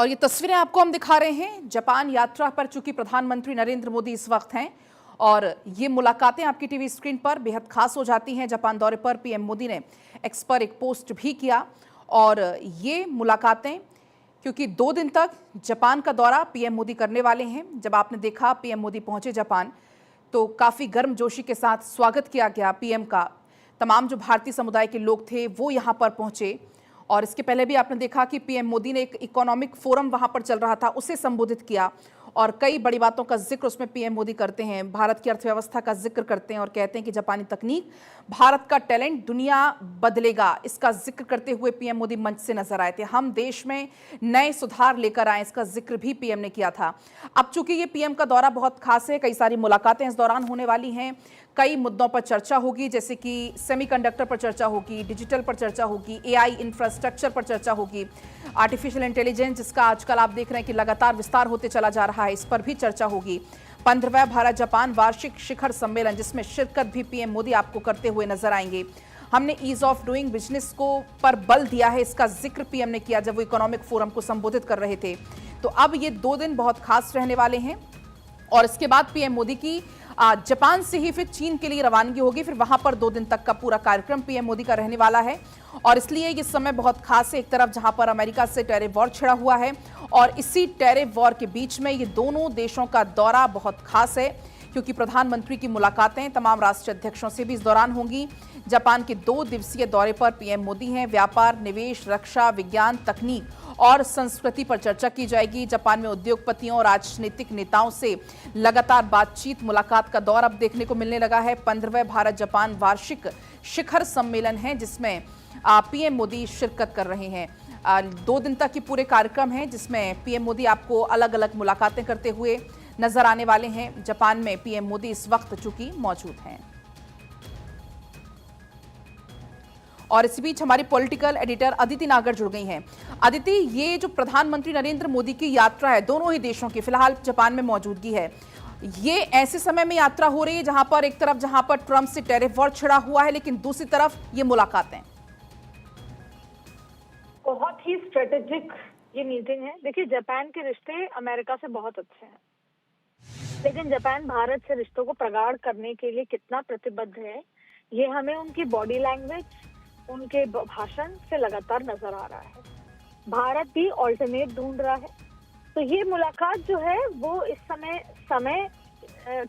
और ये तस्वीरें आपको हम दिखा रहे हैं। जापान यात्रा पर चूंकि प्रधानमंत्री नरेंद्र मोदी इस वक्त हैं और ये मुलाकातें आपकी टीवी स्क्रीन पर बेहद खास हो जाती हैं। जापान दौरे पर पीएम मोदी ने एक्स पर एक पोस्ट भी किया और ये मुलाकातें क्योंकि 2 दिन तक जापान का दौरा पीएम मोदी करने वाले हैं। जब आपने देखा पीएम मोदी पहुंचे जापान तो काफ़ी गर्मजोशी के साथ स्वागत किया गया पीएम का। तमाम जो भारतीय समुदाय के लोग थे वो यहाँ पर पहुंचे और इसके पहले भी आपने देखा कि पीएम मोदी ने एक इकोनॉमिक फोरम वहां पर चल रहा था उसे संबोधित किया और कई बड़ी बातों का जिक्र उसमें पीएम मोदी करते हैं। भारत की अर्थव्यवस्था का जिक्र करते हैं और कहते हैं कि जापानी तकनीक भारत का टैलेंट दुनिया बदलेगा। इसका जिक्र करते हुए पीएम मोदी मंच से नजर आए थे। हम देश में नए सुधार लेकर आए, इसका जिक्र भी पीएम ने किया था। अब चूंकि ये पीएम का दौरा बहुत खास है, कई सारी मुलाकातें इस दौरान होने वाली हैं। कई मुद्दों पर चर्चा होगी, जैसे कि सेमीकंडक्टर पर चर्चा होगी, डिजिटल पर चर्चा होगी, एआई इंफ्रास्ट्रक्चर पर चर्चा होगी, आर्टिफिशियल इंटेलिजेंस जिसका आजकल आप देख रहे हैं कि लगातार विस्तार होते चला जा रहा है, इस पर भी चर्चा होगी। 15वां भारत जापान वार्षिक शिखर सम्मेलन जिसमें शिरकत भी पीएम मोदी आपको करते हुए नजर आएंगे। हमने ईज ऑफ डूइंग बिजनेस को पर बल दिया है, इसका जिक्र पीएम ने किया जब वो इकोनॉमिक फोरम को संबोधित कर रहे थे। तो अब ये 2 दिन बहुत खास रहने वाले हैं और इसके बाद पीएम मोदी की जापान से ही फिर चीन के लिए रवानगी होगी। फिर वहां पर 2 दिन तक का पूरा कार्यक्रम पीएम मोदी का रहने वाला है और इसलिए ये समय बहुत खास है। एक तरफ जहां पर अमेरिका से टैरिफ वॉर छिड़ा हुआ है और इसी टैरिफ वॉर के बीच में ये दोनों देशों का दौरा बहुत खास है क्योंकि प्रधानमंत्री की मुलाकातें तमाम राष्ट्रीय अध्यक्षों से भी इस दौरान होंगी। जापान के 2 दिवसीय दौरे पर पीएम मोदी हैं। व्यापार, निवेश, रक्षा, विज्ञान, तकनीक और संस्कृति पर चर्चा की जाएगी। जापान में उद्योगपतियों और राजनीतिक नेताओं से लगातार बातचीत, मुलाकात का दौर अब देखने को मिलने लगा है। 15वें भारत जापान वार्षिक शिखर सम्मेलन है जिसमें पीएम मोदी शिरकत कर रहे हैं। 2 दिन तक के पूरे कार्यक्रम हैं जिसमें पीएम मोदी आपको अलग अलग मुलाकातें करते हुए नजर आने वाले हैं। जापान में पीएम मोदी इस वक्त चूंकि मौजूद हैं और इसी बीच हमारी पॉलिटिकल एडिटर अदिति नागर जुड़ गई हैं। अदिति, ये जो प्रधानमंत्री नरेंद्र मोदी की यात्रा है दोनों ही देशों की, फिलहाल जापान में मौजूदगी है, ये ऐसे समय में यात्रा हो रही है जहां पर एक तरफ जहां पर ट्रंप से टैरिफ वॉर छिड़ा हुआ है लेकिन दूसरी तरफ ये मुलाकातें। बहुत ही स्ट्रेटेजिक ये मीटिंग है। देखिए, जापान के रिश्ते अमेरिका से बहुत अच्छे हैं लेकिन जापान भारत से रिश्तों को प्रगाढ़ करने के लिए कितना प्रतिबद्ध है ये हमें उनकी बॉडी लैंग्वेज, उनके भाषण से लगातार नजर आ रहा है। भारत भी ऑल्टरनेट ढूंढ रहा है। तो ये मुलाकात जो है वो इस समय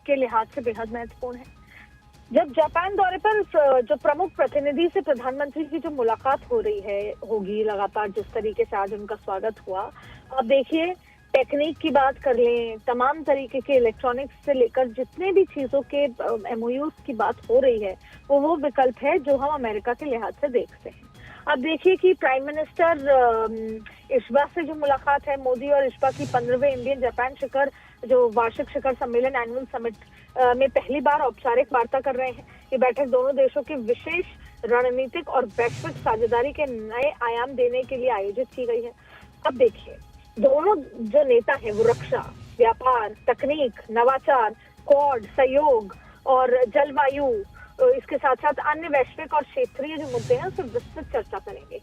के लिहाज से बेहद महत्वपूर्ण है। जब जापान दौरे पर जो प्रमुख प्रतिनिधि से प्रधानमंत्री की जो मुलाकात होगी लगातार, जिस तरीके से आज उनका स्वागत हुआ, अब देखिए टेक्निक की बात कर लें, तमाम तरीके के इलेक्ट्रॉनिक्स से लेकर जितने भी चीजों के एमओयूज की बात हो रही है वो विकल्प है जो हम अमेरिका के लिहाज से देखते हैं। अब देखिए कि प्राइम मिनिस्टर इशिबा से जो मुलाकात है, मोदी और इशिबा की 15वें इंडियन जापान शिखर जो वार्षिक शिखर सम्मेलन एनुअल समिट में पहली बार औपचारिक वार्ता कर रहे हैं। ये बैठक दोनों देशों के विशेष रणनीतिक और वैश्विक साझेदारी के नए आयाम देने के लिए आयोजित की गई है। अब देखिए, दोनों जो नेता हैं वो रक्षा, व्यापार, तकनीक, नवाचार, क्वाड, सहयोग और जलवायु, इसके साथ साथ अन्य वैश्विक और क्षेत्रीय जो मुद्दे हैं उस पर विस्तृत चर्चा करेंगे।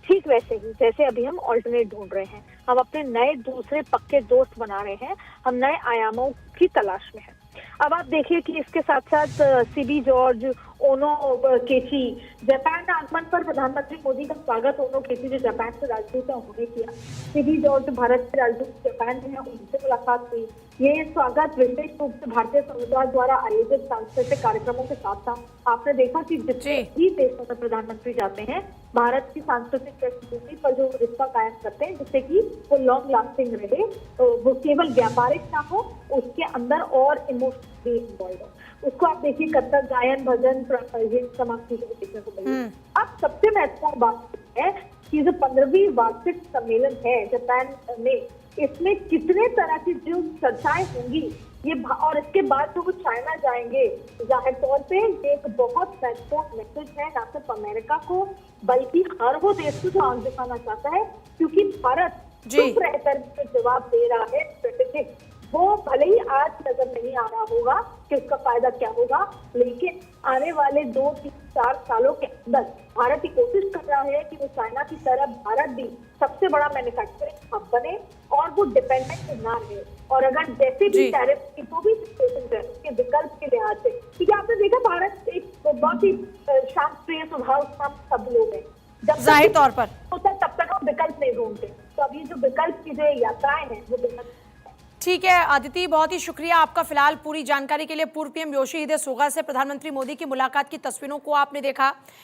ठीक वैसे ही जैसे अभी हम ऑल्टरनेट ढूंढ रहे हैं, हम अपने नए दूसरे पक्के दोस्त बना रहे हैं, हम नए आयामों की तलाश में हैं। अब आप देखिए कि इसके साथ साथ सीबी जॉर्ज, ओनो केची, जापान आगमन पर प्रधानमंत्री मोदी का स्वागत ओनो केची जो जापान के राजदूत है उन्होंने किया। सीबी जॉर्ज भारत के राजदूत जापान में है, उनसे मुलाकात हुई। ये स्वागत विशेष रूप से भारतीय समुदाय द्वारा आयोजित सांस्कृतिक कार्यक्रमों के साथ था। आपने देखा कि जितने भी देशों में प्रधानमंत्री जाते हैं भारत की सांस्कृतिक संस्कृति पर जो रिश्ता कायम करते हैं जिससे कि वो लॉन्ग लास्टिंग रहे, तो वो केवल व्यापारिक ना हो, उसके अंदर और इमोशनली इन्वॉल्व हो। उसको आप देखिए कथक, गायन, भजन, ये तमाम चीजें देखने को मिली। अब सबसे महत्वपूर्ण बात है कि जो 15वीं वार्षिक सम्मेलन है जापान में, इसमें कितने तरह की जो चर्चाएं होंगी ये, और इसके बाद जो वो चाइना जाएंगे, जाहिर तौर पे एक बहुत महत्वपूर्ण मैसेज है ना सिर्फ अमेरिका को बल्कि हर वो देश को जो आंख दिखाना चाहता है, क्योंकि भारत चुप रहकर जवाब दे रहा है स्ट्रेटेजिक। वो भले ही आज नजर नहीं आ रहा होगा कि उसका फायदा क्या होगा, लेकिन आने वाले 2-3 4 सालों के अंदर भारत की कोशिश कर रहा है कि वो चाइना की तरह भारत भी सबसे बड़ा मैन्युफैक्चरिंग हब बने और वो डिपेंडेंट ना रहे। और अगर जैसे भी टैरिफ की जो भी सिचुएशन है उसके विकल्प के लिहाज से, क्योंकि आपने देखा भारत एक बहुत ही शांतप्रिय स्वभाव का सब लोग हैं, जब जाहिर तौर पर होता है तब तक हम विकल्प नहीं ढूंढते। तो अब ये जो विकल्प की जो यात्राएं हैं वो विकल्प। ठीक है अदिति, बहुत ही शुक्रिया आपका फिलहाल पूरी जानकारी के लिए। पूर्व पीएम योशिहिदे सुगा से प्रधानमंत्री मोदी की मुलाकात की तस्वीरों को आपने देखा।